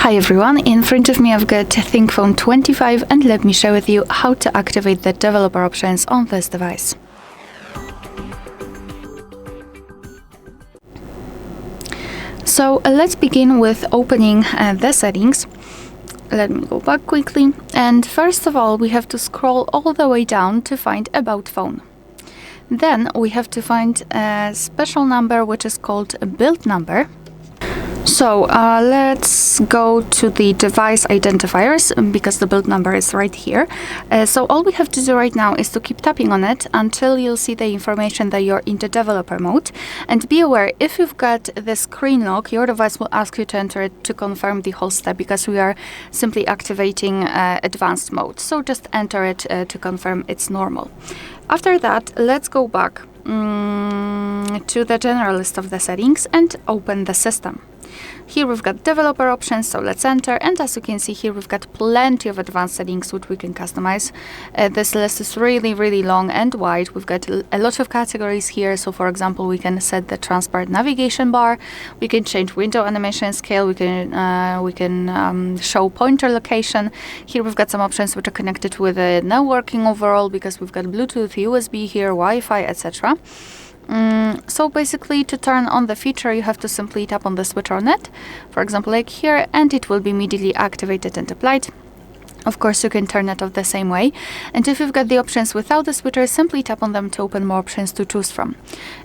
Hi everyone, in front of me I've got ThinkPhone 25 and let me share with you how to activate the developer options on this device. So let's begin with opening the settings. Let me go back quickly, and first of all we have to scroll all the way down to find About Phone. Then we have to find a special number which is called a build number. So let's go to the device identifiers because the build number is right here. So all we have to do right now is to keep tapping on it until you'll see the information that you're in the developer mode. And be aware, if you've got the screen lock, your device will ask you to enter it to confirm the whole step because we are simply activating advanced mode. So just enter it to confirm it's normal. After that, let's go back to the general list of the settings and open the system. Here we've got developer options, so let's enter, and as you can see here we've got plenty of advanced settings which we can customize. This list is really long and wide. We've got a lot of categories here, so for example we can set the transparent navigation bar, we can change window animation scale, we can show pointer location. Here we've got some options which are connected with the networking overall because we've got Bluetooth, USB here, Wi-Fi, etc. So basically, to turn on the feature you have to simply tap on the switch on it, for example like here, and it will be immediately activated and applied. Of course, you can turn it off the same way, and if you've got the options without the switcher, simply tap on them to open more options to choose from.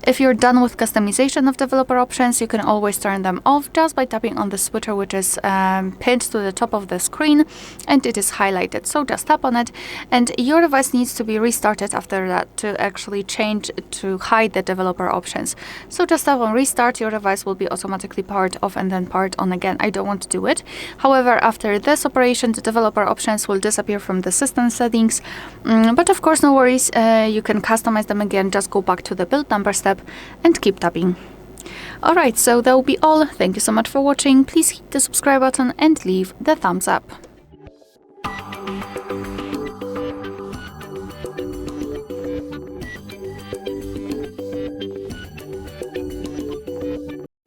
If you're done with customization of developer options, you can always turn them off just by tapping on the switcher, which is pinned to the top of the screen and it is highlighted. So just tap on it and your device needs to be restarted after that to actually change to hide the developer options. So just tap on restart, your device will be automatically powered off and then powered on again. I don't want to do it. However, after this operation, the developer options will disappear from the system settings, but of course no worries, you can customize them again. Just go back to the build number step and keep tapping. Alright, so that will be all. Thank you so much for watching. Please hit the subscribe button and leave the thumbs up.